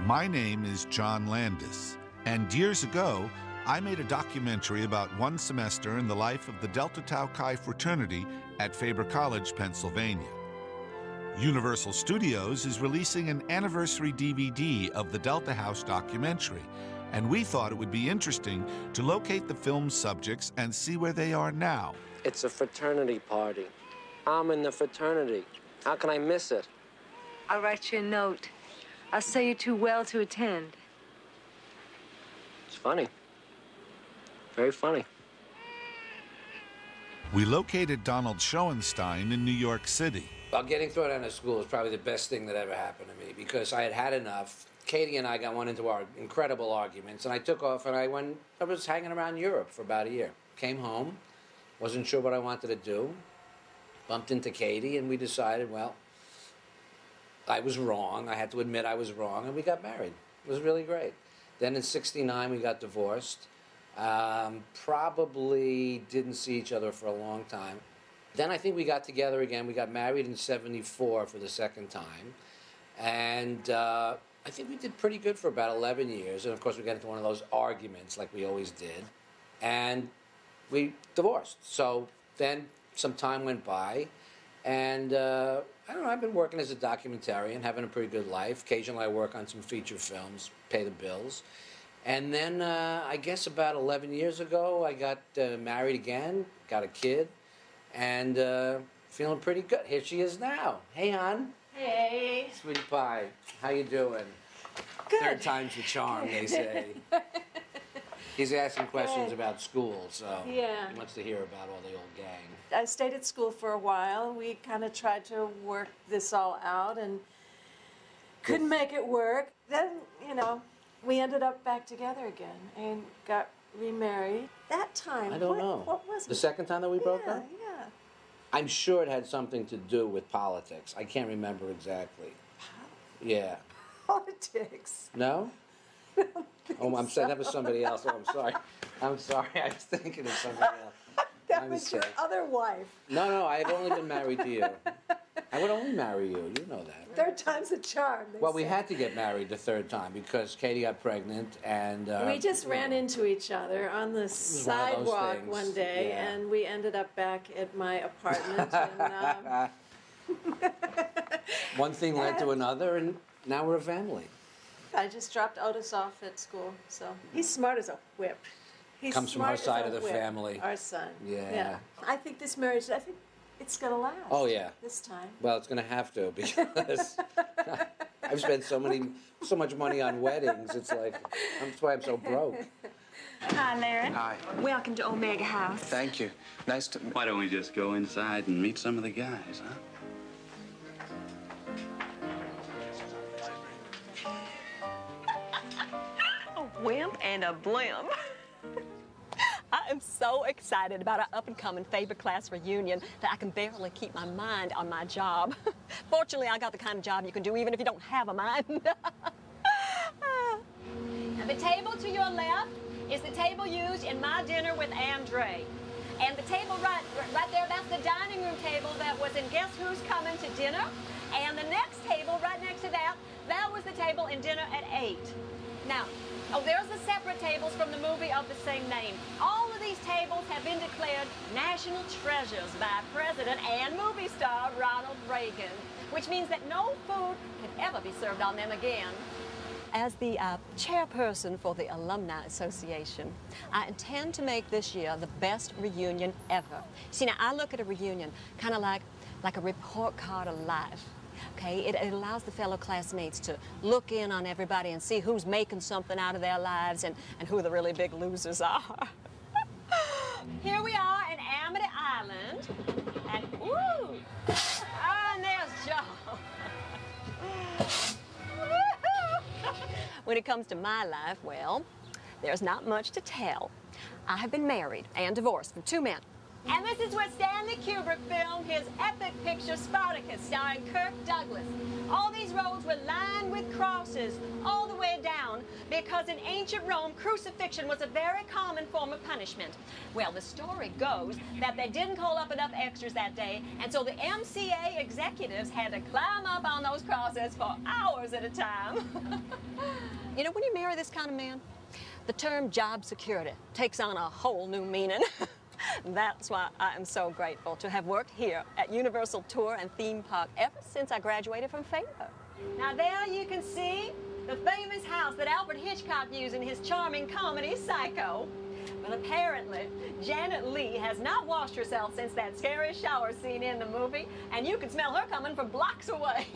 My name is John Landis, and years ago, I made a documentary about one semester in the life of the Delta Tau Chi fraternity at Faber College, Pennsylvania. Universal Studios is releasing an anniversary DVD of the Delta House documentary, and we thought it would be interesting to locate the film's subjects and see where they are now. It's a fraternity party. I'm in the fraternity. How can I miss it? I'll write you a note. I'll say you're too well to attend. It's funny. Very funny. We located Donald Schoenstein in New York City. Well, getting thrown out of school is probably the best thing that ever happened to me because I had had enough. Katie and I got one into our incredible arguments, and I took off and I was hanging around Europe for about a year. Came home, wasn't sure what I wanted to do, bumped into Katie, and we decided, well, I was wrong. I had to admit I was wrong, and we got married. It was really great. Then in '69, we got divorced. Probably didn't see each other for a long time. Then I think we got together again. We got married in '74 for the second time. And I think we did pretty good for about 11 years. And, of course, we got into one of those arguments like we always did. And we divorced. So then some time went by. And I don't know, I've been working as a documentarian, having a pretty good life. Occasionally I work on some feature films, pay the bills. And then I guess about 11 years ago, I got married again, got a kid, and feeling pretty good. Here she is now. Hey, hon. Hey. Sweetie pie, how you doing? Good. Third time's the charm, they say. He's asking questions about school, so Yeah. he wants to hear about all the old gang. I stayed at school for a while. We kind of tried to work this all out and couldn't make it work. Then, we ended up back together again and got remarried. That time, I don't know. What was it? The second time that we broke up? Yeah. I'm sure it had something to do with politics. I can't remember exactly. Yeah. Politics. No? Oh, I'm saying that was somebody else. Oh, I'm sorry. I'm sorry. I was thinking of somebody else. That was your other wife. No, I've only been married to you. I would only marry you. You know that. Third time's a charm. Well, we had to get married the third time because Katie got pregnant and... we just ran into each other on the sidewalk one day, yeah. and we ended up back at my apartment. And, one thing led to another, and now we're a family. I just dropped Otis off at school, so he's smart as a whip. He's Comes from smart our as side a of the whip, family. Our son. Yeah. I think this marriage, it's going to last. Oh, yeah. This time. Well, it's going to have to because I've spent so much money on weddings. It's like, that's why I'm so broke. Hi, Larry. Hi. Welcome to Omega House. Thank you. Nice to... Why don't we just go inside and meet some of the guys, huh? Wimp and a blimp. I am so excited about our up-and-coming Faber class reunion that I can barely keep my mind on my job. Fortunately, I got the kind of job you can do even if you don't have a mind. And the table to your left is the table used in my dinner with Andre. And the table right there, that's the dining room table that was in Guess Who's Coming to Dinner. And the next table right next to that, that was the table in Dinner at 8. Now, there's the separate tables from the movie of the same name. All of these tables have been declared national treasures by President and movie star Ronald Reagan, which means that no food can ever be served on them again. As the chairperson for the Alumni Association, I intend to make this year the best reunion ever. See, now, I look at a reunion kind of like a report card of life. Okay, it allows the fellow classmates to look in on everybody and see who's making something out of their lives and who the really big losers are. Here we are in Amity Island, and ooh, and there's Joe. When it comes to my life, well, there's not much to tell. I have been married and divorced from 2 men. And this is where Stanley Kubrick filmed his epic picture Spartacus, starring Kirk Douglas. All these roads were lined with crosses all the way down because in ancient Rome, crucifixion was a very common form of punishment. Well, the story goes that they didn't call up enough extras that day, and so the MCA executives had to climb up on those crosses for hours at a time. You know, when you marry this kind of man, the term job security takes on a whole new meaning. That's why I am so grateful to have worked here at Universal Tour and Theme Park ever since I graduated from Faber. Now there you can see the famous house that Alfred Hitchcock used in his charming comedy Psycho. Well, apparently, Janet Leigh has not washed herself since that scary shower scene in the movie, and you can smell her coming from blocks away.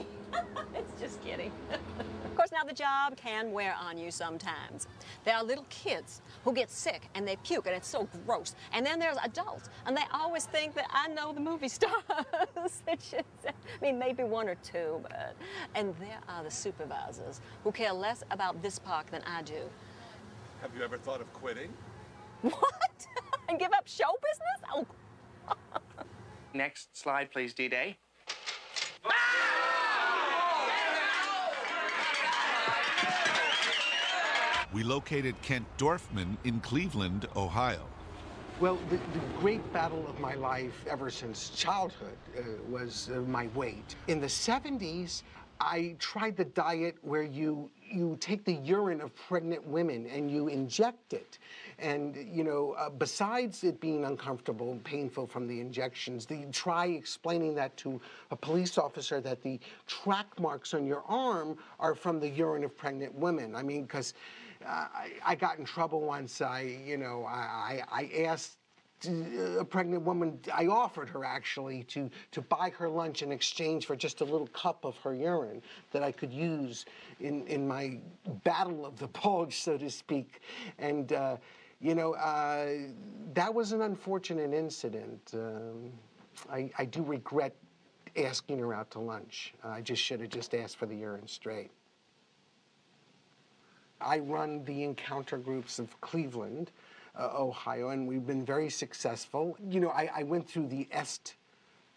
It's just kidding. Of course, now the job can wear on you sometimes. There are little kids who get sick and they puke, and it's so gross. And then there's adults, and they always think that I know the movie stars. It's just, I mean, maybe one or two, but... And there are the supervisors who care less about this park than I do. Have you ever thought of quitting? What? And give up show business? Oh. Next slide, please, D-Day. We located Kent Dorfman in Cleveland, Ohio. Well, the great battle of my life ever since childhood was my weight. In the 70s, I tried the diet where you take the urine of pregnant women and you inject it. And, you know, besides it being uncomfortable and painful from the injections, try explaining that to a police officer that the track marks on your arm are from the urine of pregnant women. I mean, because I got in trouble once. I asked a pregnant woman, I offered her actually to buy her lunch in exchange for just a little cup of her urine that I could use in my battle of the bulge, so to speak. And, that was an unfortunate incident. I do regret asking her out to lunch. I just should have just asked for the urine straight. I run the encounter groups of Cleveland, Ohio, and we've been very successful. You know, I went through the EST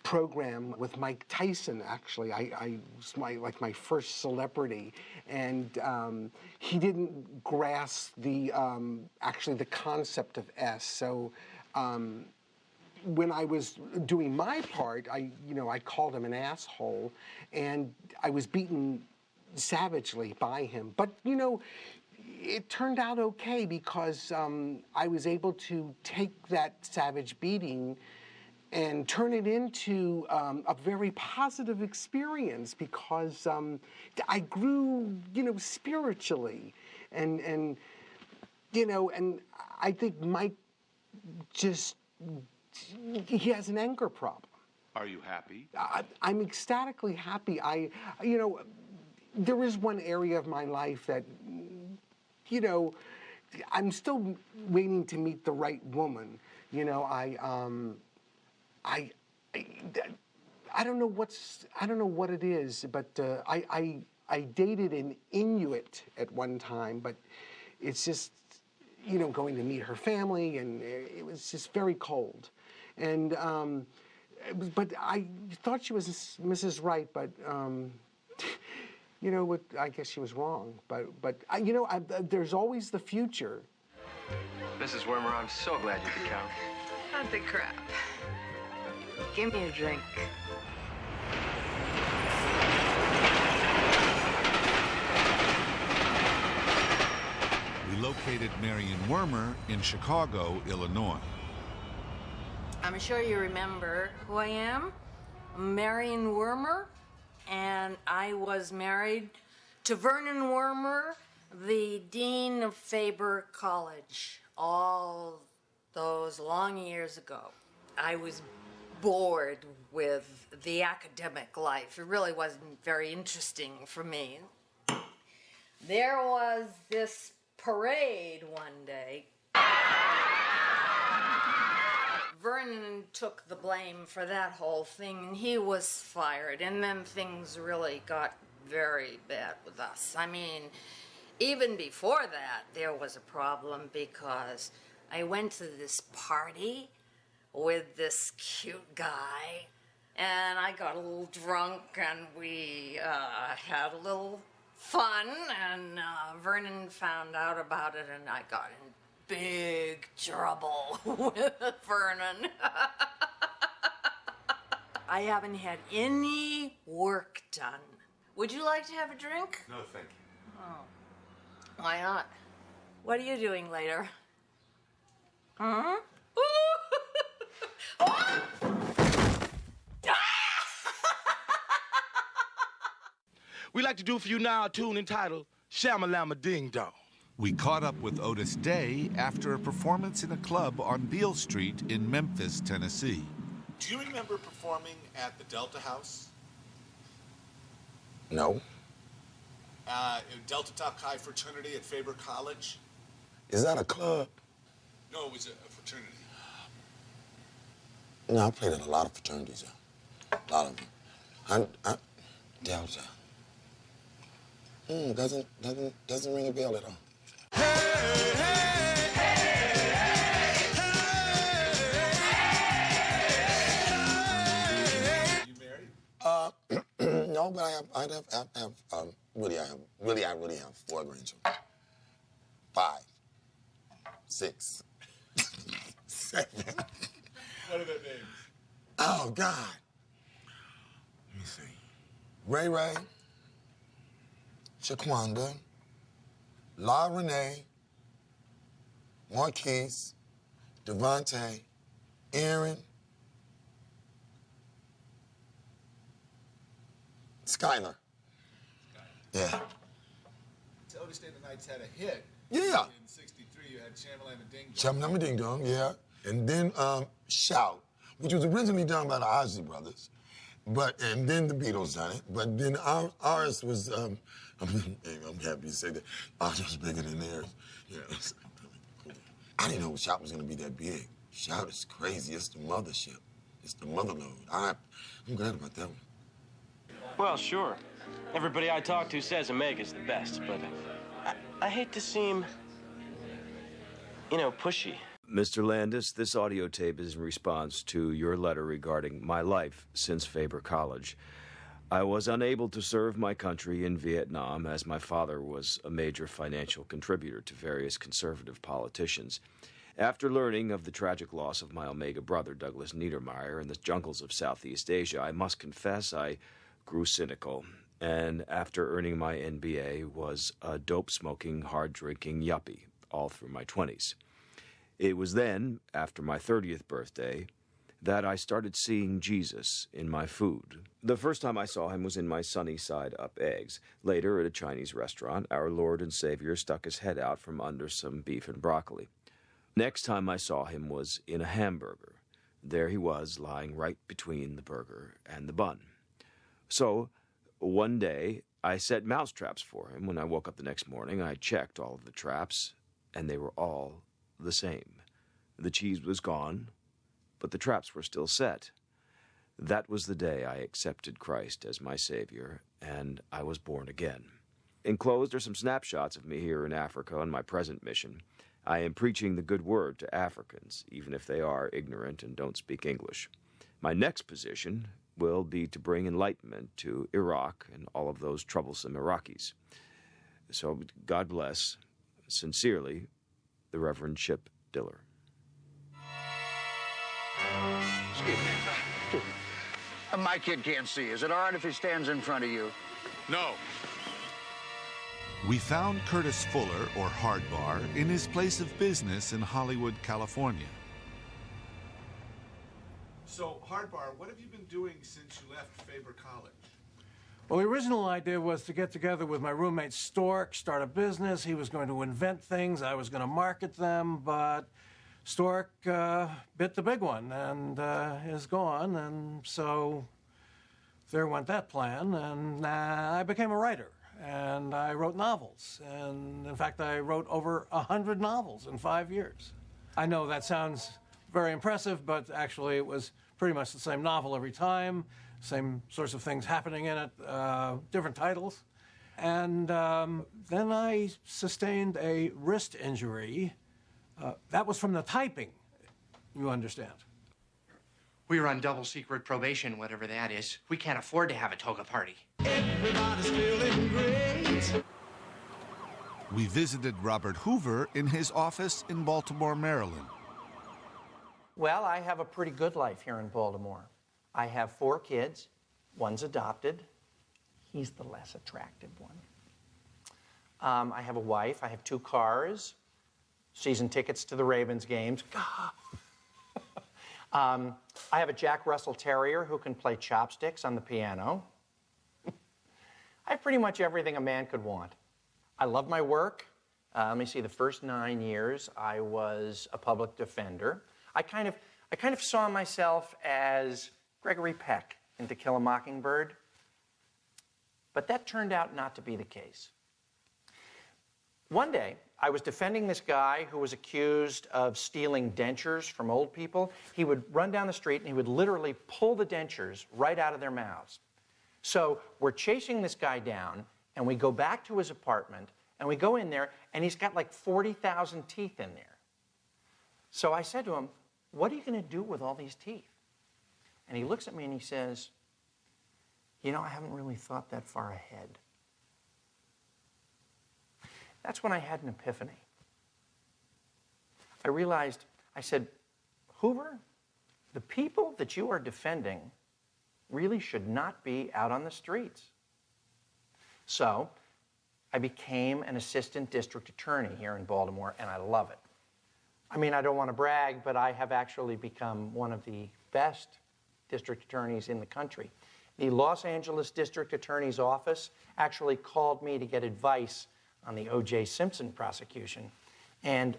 program with Mike Tyson, actually. I was my first celebrity, and he didn't grasp actually the concept of S. So when I was doing my part, I called him an asshole, and I was beaten savagely by him. But, it turned out okay because I was able to take that savage beating and turn it into a very positive experience because I grew, spiritually. And I think Mike he has an anger problem. Are you happy? I'm ecstatically happy. There is one area of my life that, I'm still waiting to meet the right woman. I don't know what it is, but I dated an Inuit at one time, but it's just, going to meet her family, and it was just very cold. And, but I thought she was Mrs. Right, but, I guess she was wrong. But there's always the future. Mrs. Wormer, I'm so glad you could come. Not the crap. Give me a drink. We located Marion Wormer in Chicago, Illinois. I'm sure you remember who I am. Marion Wormer. And I was married to Vernon Wormer, the dean of Faber College, all those long years ago. I was bored with the academic life. It really wasn't very interesting for me. There was this parade one day. Vernon took the blame for that whole thing, and he was fired, and then things really got very bad with us. I mean, even before that, there was a problem because I went to this party with this cute guy. And I got a little drunk, and we had a little fun, and Vernon found out about it, and I got in big trouble with Vernon. I haven't had any work done. Would you like to have a drink? No, thank you. Oh. Why not? What are you doing later? Huh? We like to do for you now a tune entitled Shamalama Ding Dong. We caught up with Otis Day after a performance in a club on Beale Street in Memphis, Tennessee. Do you remember performing at the Delta House? No. Delta Tau Chi fraternity at Faber College? Is that a club? No, it was a fraternity. No, I played at a lot of fraternities. A lot of them. Delta. Doesn't ring a bell at all. You married? No, but I really have 4 grandchildren. 5, 6, 7. What are their names? Oh, God. Let me see. Ray Ray, Shaquanda, La Renee, Marquise, Devontae, Aaron, Skylar. Yeah. Otis Day the Knights had a hit. Yeah. In '63, you had Shamalama Ding Dong. Shamalama Ding Dong, yeah. And then Shout, which was originally done by the Ozzy Brothers. And then the Beatles done it. But then ours was, I'm happy to say that ours was bigger than theirs. Yeah. I didn't know Shout was gonna be that big. Shout is crazy. It's the mothership. It's the motherload. I'm glad about that one. Well, sure. Everybody I talk to says Omega's the best, but I hate to seem, pushy. Mr. Landis, this audio tape is in response to your letter regarding my life since Faber College. I was unable to serve my country in Vietnam as my father was a major financial contributor to various conservative politicians. After learning of the tragic loss of my Omega brother, Douglas Niedermeyer, in the jungles of Southeast Asia, I must confess I grew cynical, and after earning my MBA was a dope-smoking, hard-drinking yuppie all through my 20s. It was then, after my 30th birthday, that I started seeing Jesus in my food. The first time I saw him was in my sunny side up eggs. Later, at a Chinese restaurant, our Lord and Savior stuck his head out from under some beef and broccoli. Next time I saw him was in a hamburger. There he was, lying right between the burger and the bun. So, one day, I set mousetraps for him. When I woke up the next morning, I checked all of the traps, and they were all the same. The cheese was gone, but the traps were still set. That was the day I accepted Christ as my Savior, and I was born again. Enclosed are some snapshots of me here in Africa on my present mission. I am preaching the good word to Africans, even if they are ignorant and don't speak English. My next position will be to bring enlightenment to Iraq and all of those troublesome Iraqis. So, God bless. Sincerely, the Reverend Chip Diller. Excuse me. My kid can't see. Is it all right if he stands in front of you? No. We found Curtis Fuller, or Hardbar, in his place of business in Hollywood, California. So, Hardbar, what have you been doing since you left Faber College? Well, the original idea was to get together with my roommate Stork, start a business. He was going to invent things. I was going to market them, but Stork bit the big one and is gone. And so there went that plan. And I became a writer. And I wrote novels. And in fact, I wrote over 100 novels in 5 years. I know that sounds very impressive, but actually it was pretty much the same novel every time. Same sorts of things happening in it, different titles. And then I sustained a wrist injury. That was from the typing, you understand. We were on double secret probation, whatever that is. We can't afford to have a toga party. Everybody's feeling great. We visited Robert Hoover in his office in Baltimore, Maryland. Well, I have a pretty good life here in Baltimore. I have 4 kids. One's adopted. He's the less attractive one. I have a wife. I have 2 cars, season tickets to the Ravens games. I have a Jack Russell Terrier who can play chopsticks on the piano. I have pretty much everything a man could want. I love my work. Let me see, the first 9 years I was a public defender. I kind of saw myself as Gregory Peck in To Kill a Mockingbird, but that turned out not to be the case. One day, I was defending this guy who was accused of stealing dentures from old people. He would run down the street and he would literally pull the dentures right out of their mouths. So we're chasing this guy down, and we go back to his apartment, and we go in there, and he's got like 40,000 teeth in there. So I said to him, "What are you going to do with all these teeth?" And he looks at me and he says, "You know, I haven't really thought that far ahead." That's when I had an epiphany. I realized, I said, "Hoover, the people that you are defending really should not be out on the streets." So I became an assistant district attorney here in Baltimore, and I love it. I mean, I don't want to brag, but I have actually become one of the best district attorneys in the country. The Los Angeles District Attorney's Office actually called me to get advice on the O.J. Simpson prosecution. And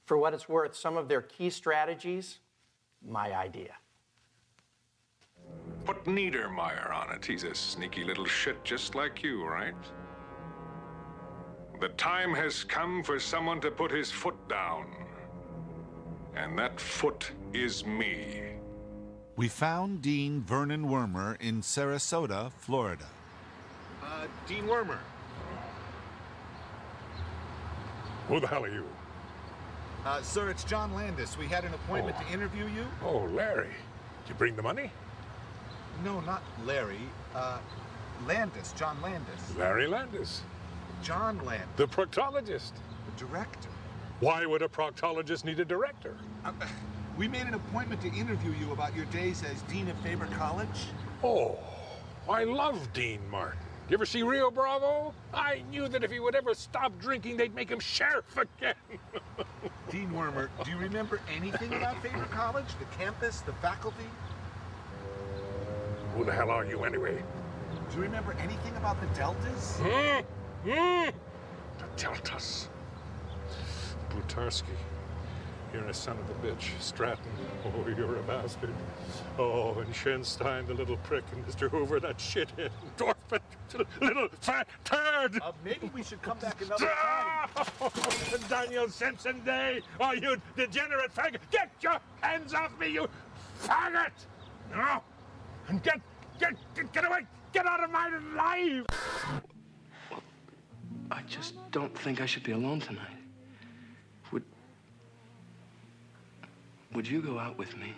for what it's worth, some of their key strategies, my idea. Put Niedermeyer on it. He's a sneaky little shit just like you, right? The time has come for someone to put his foot down. And that foot is me. We found Dean Vernon Wormer in Sarasota, Florida. Dean Wormer. Who the hell are you? Sir, it's John Landis. We had an appointment to interview you. Oh, Larry. Did you bring the money? No, not Larry. Landis, John Landis. Larry Landis. John Landis. The proctologist. The director. Why would a proctologist need a director? We made an appointment to interview you about your days as Dean of Faber College. Oh, I love Dean Martin. You ever see Rio Bravo? I knew that if he would ever stop drinking, they'd make him sheriff again. Dean Wormer, do you remember anything about Faber College? The campus, the faculty? Who the hell are you, anyway? Do you remember anything about the Deltas? The Deltas. Butarski. You're a son of a bitch. Stratton. Oh, you're a bastard. Oh, and Shenstein, the little prick, and Mr. Hoover, that shithead. Dorfman, little fat turd. Maybe we should come back another time. Daniel Simpson Day. Oh, you degenerate faggot. Get your hands off me, you faggot. No. And get away. Get out of my life. I just don't think I should be alone tonight. Would you go out with me?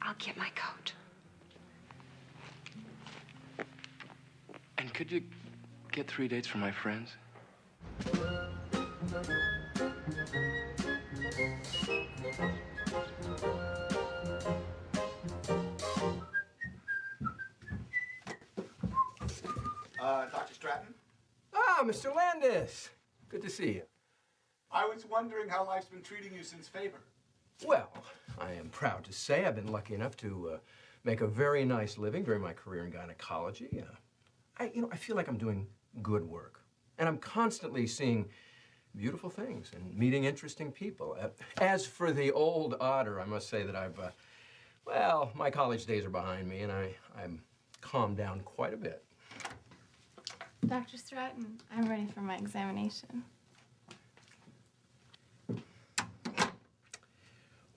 I'll get my coat. And could you get 3 dates for my friends? Dr. Stratton? Ah, Mr. Landis. Good to see you. I was wondering how life's been treating you since Faber. Well, I am proud to say I've been lucky enough to make a very nice living during my career in gynecology. I feel like I'm doing good work. And I'm constantly seeing beautiful things and meeting interesting people. As for the old otter, I must say that well, my college days are behind me, and I'm calmed down quite a bit. Dr. Stratton, I'm ready for my examination.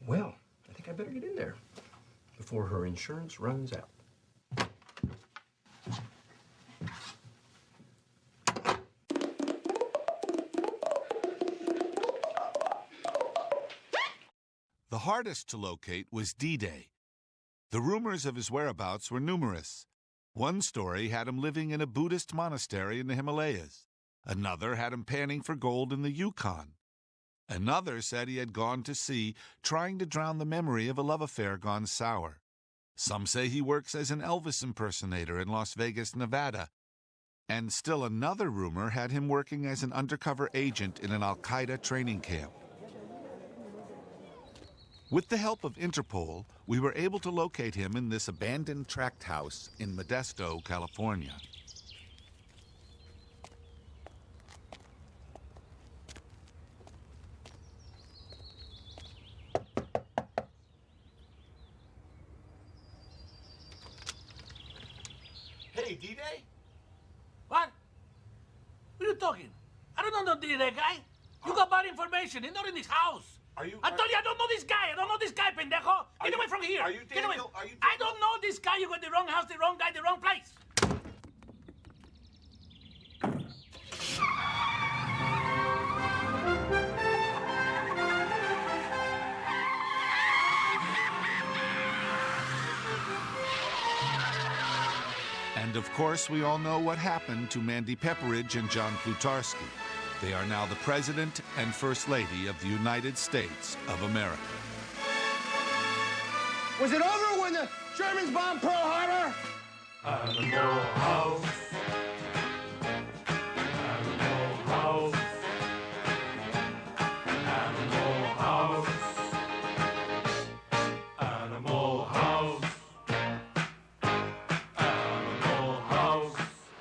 Well, I think I better get in there before her insurance runs out. hardest to locate was D-Day. The rumors of his whereabouts were numerous. One story had him living in a Buddhist monastery in the Himalayas. Another had him panning for gold in the Yukon. Another said he had gone to sea, trying to drown the memory of a love affair gone sour. Some say he works as an Elvis impersonator in Las Vegas, Nevada. And still another rumor had him working as an undercover agent in an Al-Qaeda training camp. With the help of Interpol, we were able to locate him in this abandoned tract house in Modesto, California. Hey, D-Day? What? What are you talking? I don't know no D-Day guy. You got bad information. He's not in this house. I told you I don't know this guy. I don't know this guy, pendejo. Get away from here. Get away. I don't know this guy. You got the wrong house, the wrong guy, the wrong place. And of course, we all know what happened to Mandy Pepperidge and John Plutarski. They are now the President and First Lady of the United States of America. Was it over when the Germans bombed Pearl Harbor? Animal House. Animal House. Animal House. Animal House. Animal House.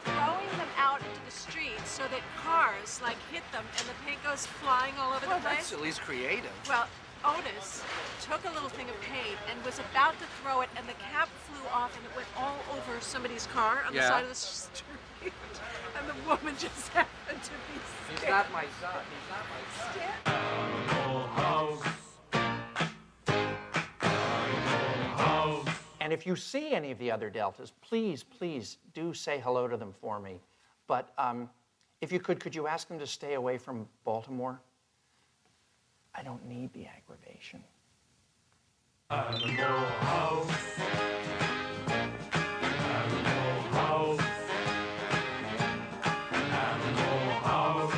Throwing them out into the street so that cars like hit them and the paint goes flying all over the place. That's at least creative. Well, Otis took a little thing of paint and was about to throw it, and the cap flew off and it went all over somebody's car on the side of the street. And the woman just happened to be scared. He's not my son. He's not my son. Animal House. Animal House. And if you see any of the other Deltas, please, please do say hello to them for me. But if you could you ask them to stay away from Baltimore? I don't need the aggravation. Animal House. Animal House. Animal House.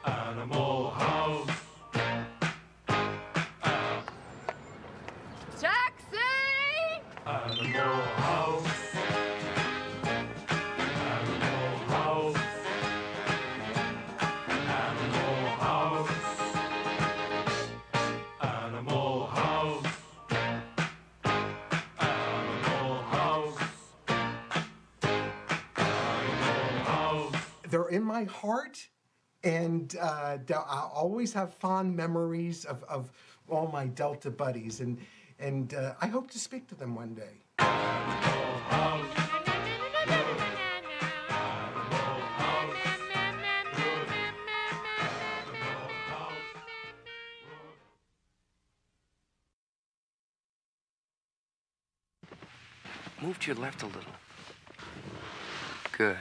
Animal House. Taxi! Animal House. Animal House. Animal House. Animal House. Animal House. Animal House. They're in my heart, and I always have fond memories of all my Delta buddies, and I hope to speak to them one day. Move to your left a little. Good.